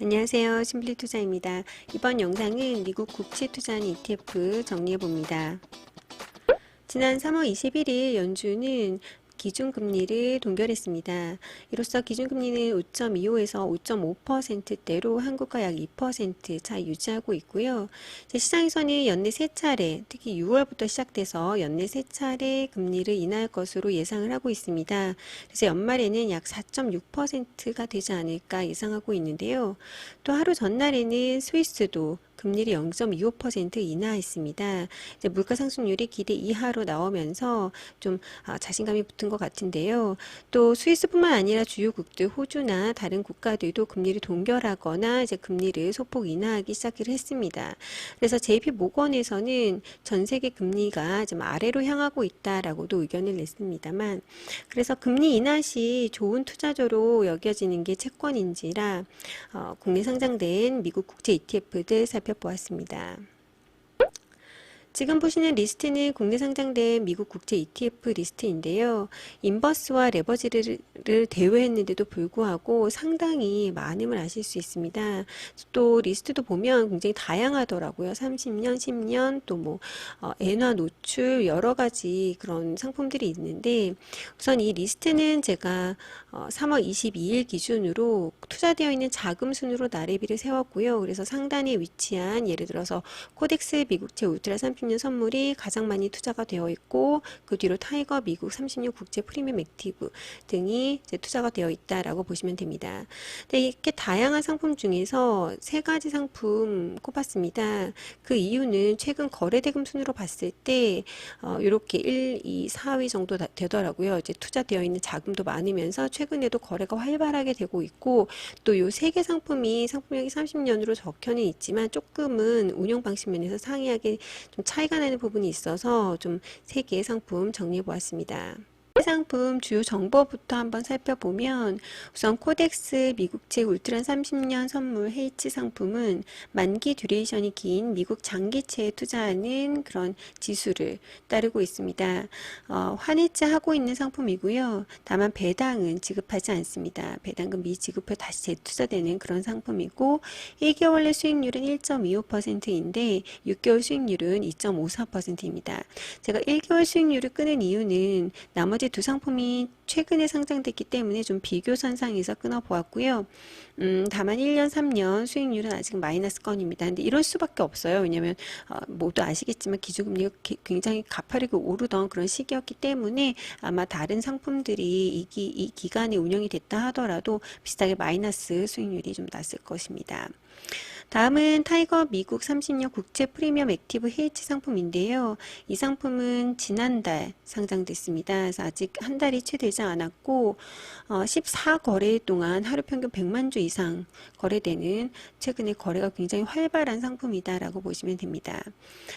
안녕하세요. 심플리투자입니다. 이번 영상은 미국 국채투자한 ETF 정리해봅니다. 지난 3월 21일 연준은 기준금리를 동결했습니다. 이로써 기준금리는 5.25에서 5.5%대로 한국과 약 2% 차이 유지하고 있고요. 시장에서는 연내 3차례, 특히 6월부터 시작돼서 연내 3차례 금리를 인하할 것으로 예상을 하고 있습니다. 그래서 연말에는 약 4.6%가 되지 않을까 예상하고 있는데요. 또 하루 전날에는 스위스도 금리를 0.25% 인하했습니다. 이제 물가 상승률이 기대 이하로 나오면서 좀 자신감이 붙은 것 같은데요. 또 스위스뿐만 아니라 주요국들 호주나 다른 국가들도 금리를 동결하거나 이제 금리를 소폭 인하하기 시작을 했습니다. 그래서 JP 모건에서는 전 세계 금리가 좀 아래로 향하고 있다라고도 의견을 냈습니다만, 그래서 금리 인하 시 좋은 투자처로 여겨지는 게 채권인지라 국내 상장된 미국 국채 ETF들 살펴보았습니다. 지금 보시는 리스트는 국내 상장된 미국 국채 ETF 리스트인데요. 인버스와 레버지를 대여했는데도 불구하고 상당히 많음을 아실 수 있습니다. 또 리스트도 보면 굉장히 다양하더라고요. 30년, 10년, 또 뭐 엔화 노출 여러 가지 그런 상품들이 있는데, 우선 이 리스트는 제가 3월 22일 기준으로 투자되어 있는 자금 순으로 나래비를 세웠고요. 그래서 상단에 위치한 예를 들어서 코덱스 미국채 울트라 30년 선물이 가장 많이 투자가 되어 있고, 그 뒤로 타이거 미국 30년 국채 프리미엄 액티브 등이 이제 투자가 되어 있다라고 보시면 됩니다. 근데 이렇게 다양한 상품 중에서 세 가지 상품 꼽았습니다. 그 이유는 최근 거래대금 순으로 봤을 때 이렇게 1, 2, 4위 정도 되더라고요. 이제 투자되어 있는 자금도 많으면서 최근에도 거래가 활발하게 되고 있고, 또 요 세 개 상품이 상품력이 30년으로 적혀는 있지만 조금은 운영 방식 면에서 상이하게 좀 차이가 나는 부분이 있어서 좀 세 개의 상품 정리해 보았습니다. 상품 주요 정보부터 한번 살펴보면, 우선 코덱스 미국채 울트라 30년 선물 H 상품은 만기 듀레이션이 긴 미국 장기채에 투자하는 그런 지수를 따르고 있습니다. 환해지 하고 있는 상품이고요. 다만 배당은 지급하지 않습니다. 배당금 미지급 후 다시 재투자되는 그런 상품이고, 1개월 내 수익률은 1.25%인데 6개월 수익률은 2.54%입니다. 제가 1개월 수익률을 끄는 이유는 나머지 두 상품이 최근에 상장됐기 때문에 좀 비교선상에서 끊어보았고요. 다만 1년, 3년 수익률은 아직 마이너스건입니다. 근데 이럴 수밖에 없어요. 왜냐하면 모두 아시겠지만 기준금리가 굉장히 가파르게 오르던 그런 시기였기 때문에 아마 다른 상품들이 이 기간에 운영이 됐다 하더라도 비슷하게 마이너스 수익률이 좀 났을 것입니다. 다음은 타이거 미국 30년 국채 프리미엄 액티브 H 상품인데요. 이 상품은 지난달 상장됐습니다. 그래서 아직 한 달이 채 되지 않았고 14거래 동안 하루 평균 100만 주 이상 거래되는 최근에 거래가 굉장히 활발한 상품이다라고 보시면 됩니다.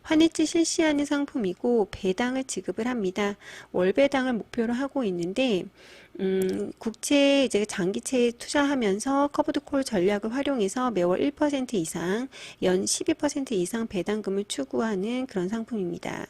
환해지 실시하는 상품이고 배당을 지급을 합니다. 월 배당을 목표로 하고 있는데 국채 이제 장기채에 투자하면서 커브드 콜 전략을 활용해서 매월 1% 이상, 연 12% 이상 배당금을 추구하는 그런 상품입니다.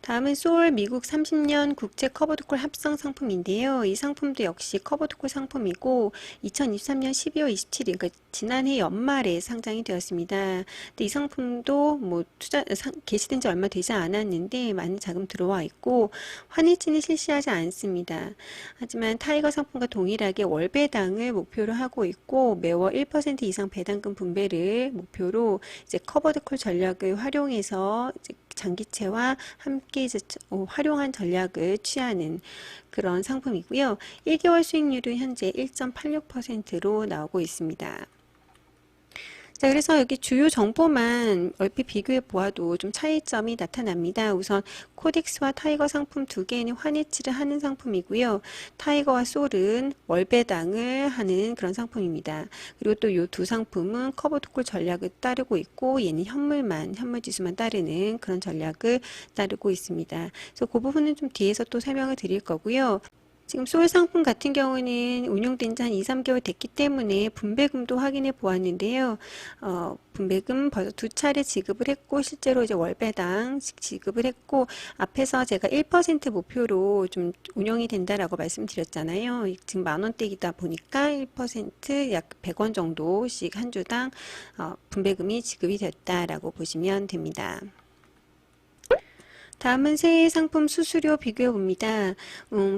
다음은 소울 미국 30년 국채 커버드콜 합성 상품인데요. 이 상품도 역시 커버드콜 상품이고 2023년 12월 27일, 그러니까 지난해 연말에 상장이 되었습니다. 근데 이 상품도 뭐 개시된 지 얼마 되지 않았는데 많은 자금 들어와 있고 환해지는 실시하지 않습니다. 하지만 타이거 상품과 동일하게 월 배당을 목표로 하고 있고 매월 1% 이상 배당금 분배를 목표로 이제 커버드콜 전략을 활용해서 이제 장기채와 함께 이제 활용한 전략을 취하는 그런 상품이고요. 1개월 수익률은 현재 1.86%로 나오고 있습니다. 자, 그래서 여기 주요 정보만 얼핏 비교해 보아도 좀 차이점이 나타납니다. 우선 코덱스와 타이거 상품 두 개는 환해지를 하는 상품이고요. 타이거와 솔은 월배당을 하는 그런 상품입니다. 그리고 또 이 두 상품은 커버드콜 전략을 따르고 있고 얘는 현물 지수만 따르는 그런 전략을 따르고 있습니다. 그래서 그 부분은 좀 뒤에서 또 설명을 드릴 거고요. 지금 소울 상품 같은 경우는 운용된 지 한 2, 3개월 됐기 때문에 분배금도 확인해 보았는데요. 분배금 벌써 2차례 지급을 했고, 실제로 이제 월배당 지급을 했고, 앞에서 제가 1% 목표로 좀 운영이 된다라고 말씀드렸잖아요. 지금 만원대이다 보니까 1%약 100원 정도씩 한 주당 분배금이 지급이 됐다라고 보시면 됩니다. 다음은 새해 상품 수수료 비교해 봅니다.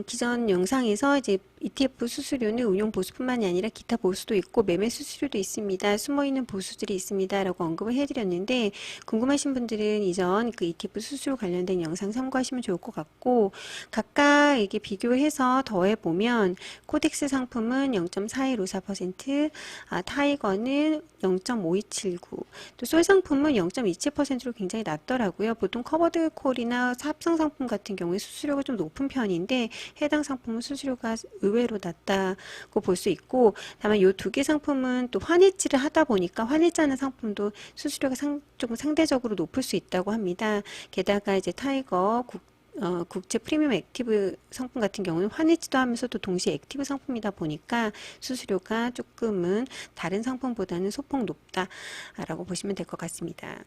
기존 영상에서 이제 ETF 수수료는 운용 보수뿐만이 아니라 기타 보수도 있고 매매 수수료도 있습니다. 숨어있는 보수들이 있습니다. 라고 언급을 해드렸는데, 궁금하신 분들은 이전 그 ETF 수수료 관련된 영상 참고하시면 좋을 것 같고, 각각 이게 비교해서 더해보면 코덱스 상품은 0.4154%, 타이거는 0.5279, 또 솔 상품은 0.27%로 굉장히 낮더라고요. 보통 커버드 콜이나 합성 상품 같은 경우에 수수료가 좀 높은 편인데, 해당 상품은 수수료가 의외로 낮다고 볼 수 있고, 다만 이 두 개 상품은 또 환입지를 하다 보니까 환입자는 상품도 수수료가 조금 상대적으로 높을 수 있다고 합니다. 게다가 이제 타이거 국제 프리미엄 액티브 상품 같은 경우는 환입지도 하면서도 동시에 액티브 상품이다 보니까 수수료가 조금은 다른 상품보다는 소폭 높다라고 보시면 될 것 같습니다.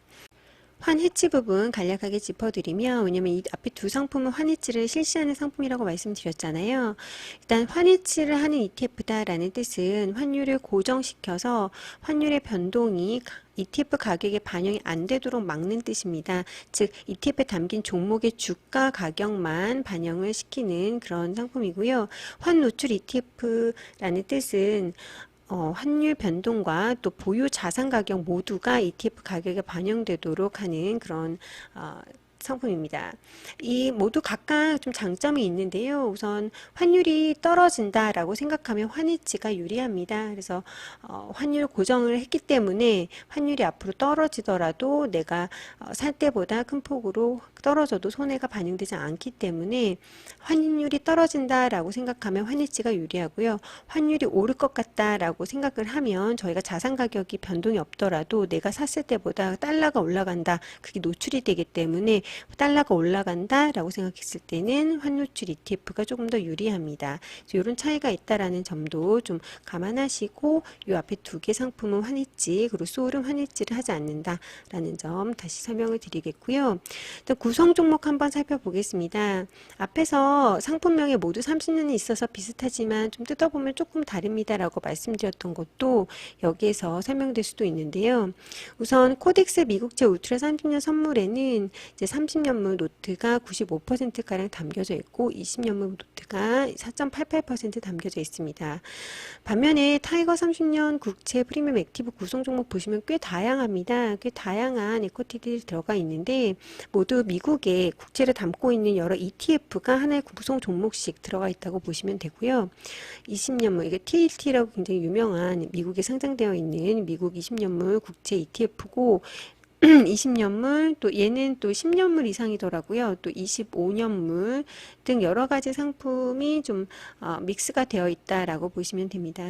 환해치 부분 간략하게 짚어드리면, 왜냐면 이 앞에 두 상품은 환해치를 실시하는 상품이라고 말씀드렸잖아요. 일단 환해치를 하는 ETF다라는 뜻은 환율을 고정시켜서 환율의 변동이 ETF 가격에 반영이 안 되도록 막는 뜻입니다. 즉 ETF에 담긴 종목의 주가 가격만 반영을 시키는 그런 상품이고요. 환노출 ETF라는 뜻은 환율 변동과 또 보유 자산 가격 모두가 ETF 가격에 반영되도록 하는 그런 상품입니다. 이 모두 각각 좀 장점이 있는데요. 우선 환율이 떨어진다라고 생각하면 환입지가 유리합니다. 그래서 환율 고정을 했기 때문에 환율이 앞으로 떨어지더라도 내가 살 때보다 큰 폭으로 떨어져도 손해가 반영되지 않기 때문에 환율이 떨어진다라고 생각하면 환입지가 유리하고요. 환율이 오를 것 같다라고 생각을 하면 저희가 자산 가격이 변동이 없더라도 내가 샀을 때보다 달러가 올라간다. 그게 노출이 되기 때문에 달러가 올라간다라고 생각했을 때는 환노출 ETF가 조금 더 유리합니다. 이런 차이가 있다라는 점도 좀 감안하시고, 이 앞에 두 개 상품은 환입지, 그리고 소울은 환입지를 하지 않는다라는 점 다시 설명을 드리겠고요. 일단 구성 종목 한번 살펴보겠습니다. 앞에서 상품명에 모두 30년이 있어서 비슷하지만 좀 뜯어보면 조금 다릅니다라고 말씀드렸던 것도 여기에서 설명될 수도 있는데요. 우선 코덱스 미국제 울트라 30년 선물에는 이제 30년물 노트가 95%가량 담겨져 있고 20년물 노트가 4.88% 담겨져 있습니다. 반면에 타이거 30년 국채 프리미엄 액티브 구성 종목 보시면 꽤 다양합니다. 꽤 다양한 에코티들이 들어가 있는데 모두 미국의 국채를 담고 있는 여러 ETF가 하나의 구성 종목씩 들어가 있다고 보시면 되고요. 20년물, 이게 TLT라고 굉장히 유명한 미국에 상장되어 있는 미국 20년물 국채 ETF고 20년물, 또 얘는 또 10년물 이상이더라고요. 또 25년물 등 여러 가지 상품이 좀 믹스가 되어 있다라고 보시면 됩니다.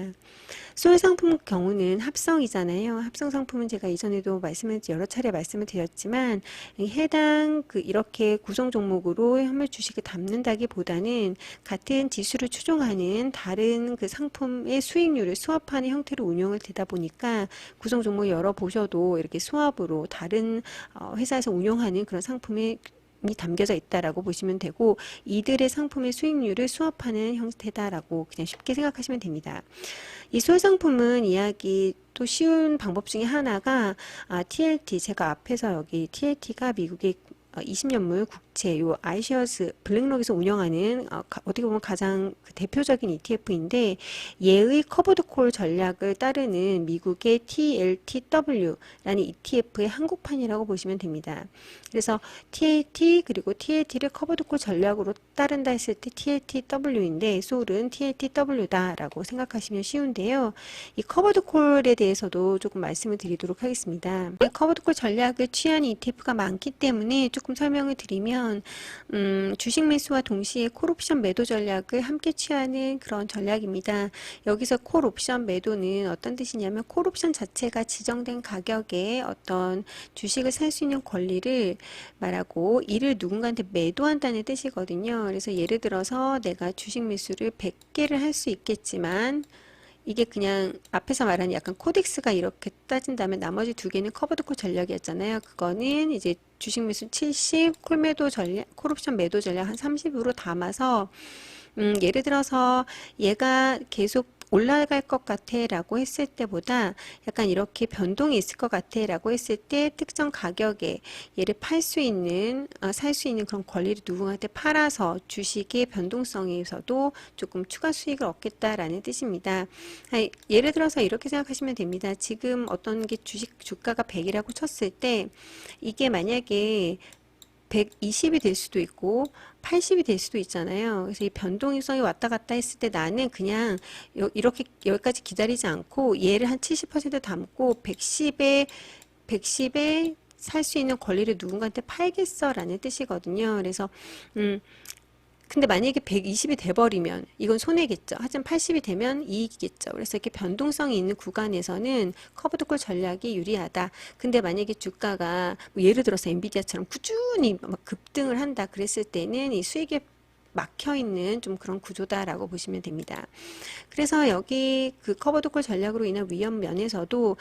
소액 상품 경우는 합성이잖아요. 합성 상품은 제가 이전에도 여러 차례 말씀을 드렸지만, 해당 이렇게 구성 종목으로 현물 주식을 담는다기보다는 같은 지수를 추종하는 다른 그 상품의 수익률을 수합하는 형태로 운영을 되다 보니까 구성 종목 열어보셔도 이렇게 수합으로 다른 회사에서 운영하는 그런 상품이 담겨져 있다라고 보시면 되고, 이들의 상품의 수익률을 수합하는 형태다라고 그냥 쉽게 생각하시면 됩니다. 이 소액상품은 이야기 또 쉬운 방법 중에 하나가 TLT, 제가 앞에서 여기 TLT가 미국의 20년물 국채, 요 아이시어스 블랙록에서 운영하는 어떻게 보면 가장 대표적인 ETF인데, 얘의 커버드콜 전략을 따르는 미국의 TLTW라는 ETF의 한국판이라고 보시면 됩니다. 그래서 TLT 그리고 TLT를 커버드콜 전략으로 따른다 했을 때 TLTW인데, 소울은 TLTW다라고 생각하시면 쉬운데요. 이 커버드콜에 대해서도 조금 말씀을 드리도록 하겠습니다. 이 커버드콜 전략을 취한 ETF가 많기 때문에 조금 설명을 드리면, 뭐냐면 주식 매수와 동시에 콜옵션 매도 전략을 함께 취하는 그런 전략입니다. 여기서 콜옵션 매도는 어떤 뜻이냐면 콜옵션 자체가 지정된 가격에 어떤 주식을 살 수 있는 권리를 말하고 이를 누군가한테 매도한다는 뜻이거든요. 그래서 예를 들어서 내가 주식 매수를 100개를 할 수 있겠지만 이게 그냥 앞에서 말한 약간 코덱스가 이렇게 따진다면 나머지 두 개는 커버드콜 전략이었잖아요. 그거는 이제 주식 매수 70, 콜매도 전략, 콜옵션 매도 전략 한 30으로 담아서 예를 들어서 얘가 계속 올라갈 것 같아 라고 했을 때보다 약간 이렇게 변동이 있을 것 같아 라고 했을 때 특정 가격에 얘를 팔 수 있는 살 수 있는 그런 권리를 누군가한테 팔아서 주식의 변동성에서도 조금 추가 수익을 얻겠다라는 뜻입니다. 예를 들어서 이렇게 생각하시면 됩니다. 지금 어떤 게 주식 주가가 100이라고 쳤을 때 이게 만약에 120이 될 수도 있고 80이 될 수도 있잖아요. 그래서 이 변동성이 왔다 갔다 했을 때 나는 그냥 이렇게 여기까지 기다리지 않고 얘를 한 70% 담고 110에 살 수 있는 권리를 누군가한테 팔겠어 라는 뜻이거든요. 그래서 근데 만약에 120이 돼버리면 이건 손해겠죠. 하지만 80이 되면 이익이겠죠. 그래서 이렇게 변동성이 있는 구간에서는 커브드콜 전략이 유리하다. 근데 만약에 주가가 뭐 예를 들어서 엔비디아처럼 꾸준히 막 급등을 한다 그랬을 때는 이 수익에 막혀 있는 좀 그런 구조다라고 보시면 됩니다. 그래서 여기 그 커버드콜 전략으로 인한 위험 면에서도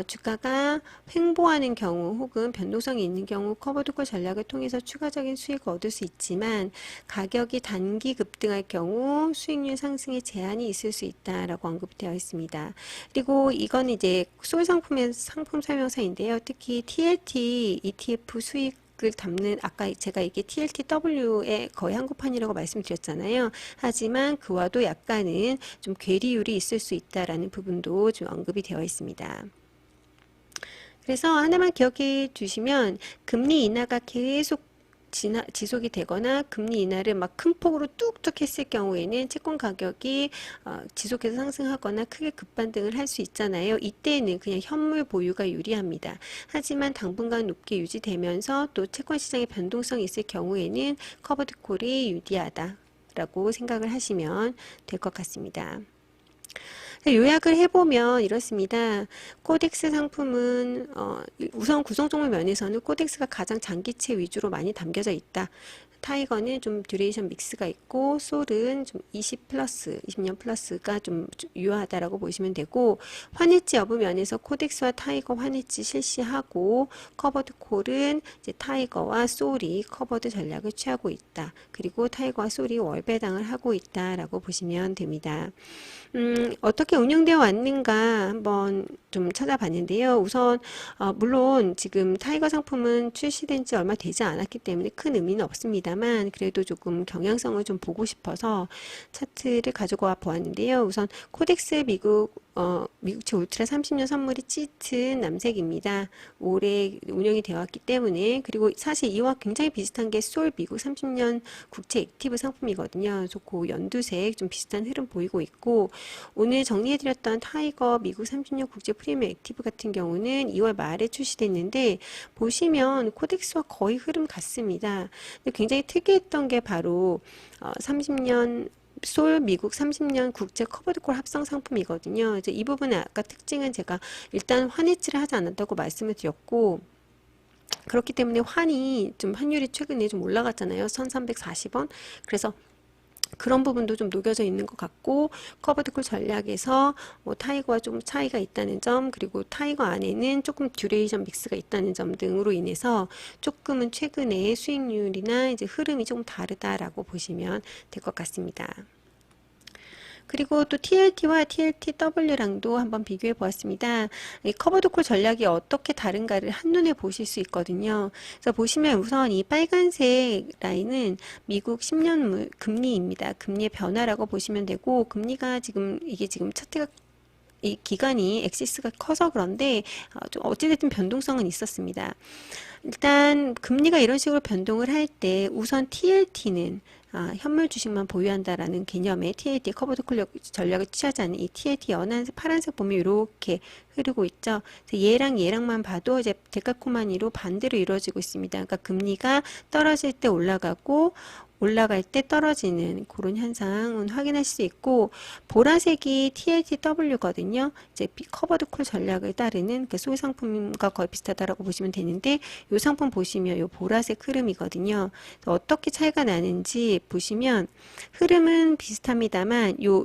주가가 횡보하는 경우 혹은 변동성이 있는 경우 커버드콜 전략을 통해서 추가적인 수익을 얻을 수 있지만 가격이 단기 급등할 경우 수익률 상승에 제한이 있을 수 있다라고 언급되어 있습니다. 그리고 이건 이제 솔 상품의 상품 설명서인데요. 특히 TLT ETF 수익 을 담는 아까 제가 이게 TLTW의 거의 한국판이라고 말씀드렸잖아요. 하지만 그와도 약간은 좀 괴리율이 있을 수 있다라는 부분도 좀 언급이 되어 있습니다. 그래서 하나만 기억해 주시면 금리 인하가 계속 지속이 되거나 금리 인하를 막 큰 폭으로 뚝뚝 했을 경우에는 채권 가격이 지속해서 상승하거나 크게 급반등을 할 수 있잖아요. 이때는 그냥 현물 보유가 유리합니다. 하지만 당분간 높게 유지되면서 또 채권 시장의 변동성이 있을 경우에는 커버드콜이 유리하다라고 생각을 하시면 될 것 같습니다. 요약을 해보면 이렇습니다. 코덱스 상품은 우선 구성종목 면에서는 코덱스가 가장 장기채 위주로 많이 담겨져 있다. 타이거는 좀 듀레이션 믹스가 있고 솔은 좀 20년 플러스가 좀 유효하다라고 보시면 되고 환해지 여부 면에서 코덱스와 타이거 환해지 실시하고 커버드 콜은 이제 타이거와 솔이 커버드 전략을 취하고 있다. 그리고 타이거와 솔이 월배당을 하고 있다라고 보시면 됩니다. 어떻게 운영되어 왔는가 한번 좀 찾아봤는데요. 우선 물론 지금 타이거 상품은 출시된 지 얼마 되지 않았기 때문에 큰 의미는 없습니다만 그래도 조금 경향성을 좀 보고 싶어서 차트를 가지고 와 보았는데요. 우선 코덱스 미국채 울트라 30년 선물이 짙은 남색입니다. 올해 운영이 되어 왔기 때문에 그리고 사실 이와 굉장히 비슷한 게 솔 미국 30년 국채 액티브 상품이거든요. 그래서 그 연두색 좀 비슷한 흐름 보이고 있고 오늘 정리해드렸던 타이거 미국 30년 국제 프리미엄 액티브 같은 경우는 2월 말에 출시됐는데 보시면 코덱스와 거의 흐름 같습니다. 근데 굉장히 특이했던 게 바로 30년 솔 미국 30년 국제 커버드콜 합성 상품이거든요. 이제 이 부분의 아까 특징은 제가 일단 환해지를 하지 않았다고 말씀을 드렸고 그렇기 때문에 환율이 최근에 좀 올라갔잖아요. 1340원. 그래서 그런 부분도 좀 녹여져 있는 것 같고 커버드콜 전략에서 뭐 타이거와 좀 차이가 있다는 점 그리고 타이거 안에는 조금 듀레이션 믹스가 있다는 점 등으로 인해서 조금은 최근에 수익률이나 이제 흐름이 조금 다르다라고 보시면 될 것 같습니다. 그리고 또 TLT와 TLTW랑도 한번 비교해 보았습니다. 이 커버드콜 전략이 어떻게 다른가를 한눈에 보실 수 있거든요. 그래서 보시면 우선 이 빨간색 라인은 미국 10년물 금리입니다. 금리의 변화라고 보시면 되고 금리가 이게 지금 차트가 이 기간이 엑시스가 커서 그런데 좀 어찌됐든 변동성은 있었습니다. 일단 금리가 이런 식으로 변동을 할 때 우선 TLT는 현물 주식만 보유한다라는 개념의 TLT 커버드 콜 전략을 취하지 않는 이 TLT 연한 파란색 보면 이렇게 흐르고 있죠. 그래서 얘랑만 봐도 이제 데칼코마니로 반대로 이루어지고 있습니다. 그러니까 금리가 떨어질 때 올라가고 올라갈 때 떨어지는 그런 현상은 확인할 수 있고, 보라색이 TLTW거든요. 이제 커버드 콜 전략을 따르는 그 소유 상품과 거의 비슷하다라고 보시면 되는데, 이 상품 보시면 이 보라색 흐름이거든요. 어떻게 차이가 나는지 보시면 흐름은 비슷합니다만 이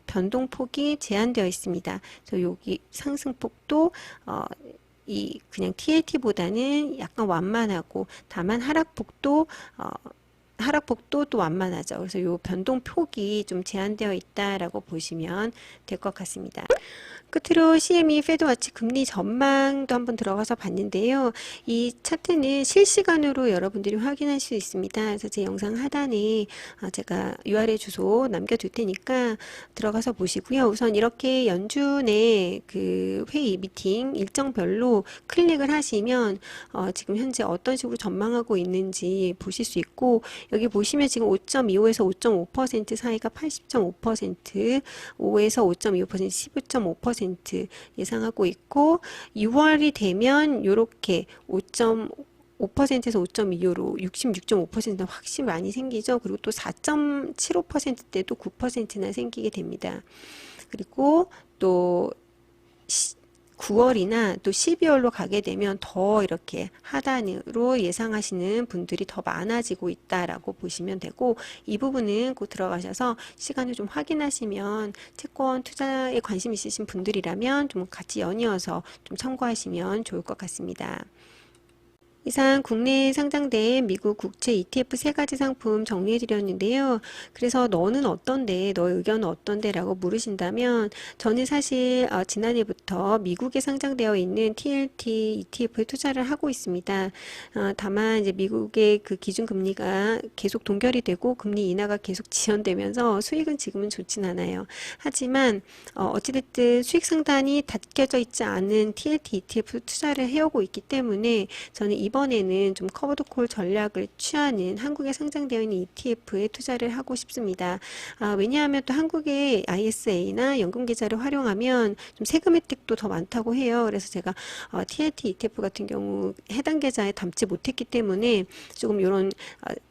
변동폭이 제한되어 있습니다. 그래서 여기 상승폭도 이 그냥 TLT보다는 약간 완만하고, 다만 하락폭도 또 완만하죠. 그래서 이 변동폭이 좀 제한되어 있다라고 보시면 될 것 같습니다. 끝으로 CME 페드워치 금리 전망도 한번 들어가서 봤는데요. 이 차트는 실시간으로 여러분들이 확인할 수 있습니다. 그래서 제 영상 하단에 제가 URL 주소 남겨둘 테니까 들어가서 보시고요. 우선 이렇게 연준의 그 회의 미팅 일정별로 클릭을 하시면 지금 현재 어떤 식으로 전망하고 있는지 보실 수 있고, 여기 보시면 지금 5.25에서 5.5% 사이가 80.5%, 5에서 5.25%, 15.5% 예상하고 있고, 6월이 되면 이렇게 5.5%에서 5.25로 66.5%는 확실히 많이 생기죠. 그리고 또 4.75%대도 9%나 생기게 됩니다. 그리고 또 9월이나 또 12월로 가게 되면 더 이렇게 하단으로 예상하시는 분들이 더 많아지고 있다라고 보시면 되고, 이 부분은 꼭 들어가셔서 시간을 좀 확인하시면 채권 투자에 관심 있으신 분들이라면 좀 같이 연이어서 좀 참고하시면 좋을 것 같습니다. 이상 국내에 상장된 미국 국채 ETF 세 가지 상품 정리해 드렸는데요. 그래서 너는 어떤데, 너의 의견은 어떤데 라고 물으신다면, 저는 사실 지난해부터 미국에 상장되어 있는 TLT ETF에 투자를 하고 있습니다. 다만 이제 미국의 그 기준금리가 계속 동결이 되고 금리 인하가 계속 지연되면서 수익은 지금은 좋진 않아요. 하지만 어찌됐든 수익 상단이 닫혀져 있지 않은 TLT ETF 투자를 해오고 있기 때문에 저는 이번에는 좀 커버드콜 전략을 취하는 한국에 상장되어 있는 ETF에 투자를 하고 싶습니다. 왜냐하면 또 한국의 ISA나 연금계좌를 활용하면 좀 세금 혜택도 더 많다고 해요. 그래서 제가 TLT ETF 같은 경우 해당 계좌에 담지 못했기 때문에 조금 이런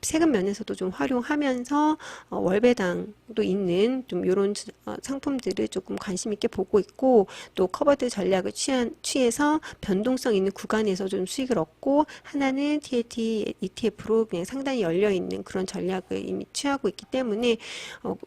세금 면에서도 좀 활용하면서 월배당도 있는 좀 이런 상품들을 조금 관심 있게 보고 있고, 또 커버드 전략을 취해서 변동성 있는 구간에서 좀 수익을 얻고, 하나는 TLT ETF로 그냥 상당히 열려있는 그런 전략을 이미 취하고 있기 때문에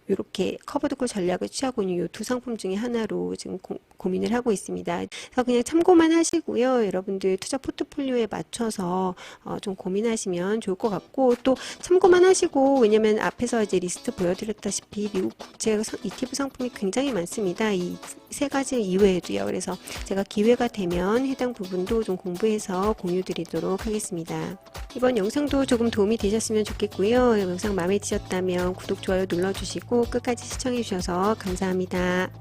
이렇게 커버드콜 전략을 취하고 있는 이 두 상품 중에 하나로 지금 고민을 하고 있습니다. 그래서 그냥 참고만 하시고요. 여러분들 투자 포트폴리오에 맞춰서 좀 고민하시면 좋을 것 같고, 또 참고만 하시고, 왜냐면 앞에서 이제 리스트 보여드렸다시피 미국 국제 ETF 상품이 굉장히 많습니다. 이 세 가지 이외에도요. 그래서 제가 기회가 되면 해당 부분도 좀 공부해서 공유드리도록 하겠습니다. 이번 영상도 조금 도움이 되셨으면 좋겠고요. 영상 마음에 드셨다면 구독, 좋아요 눌러주시고 끝까지 시청해 주셔서 감사합니다.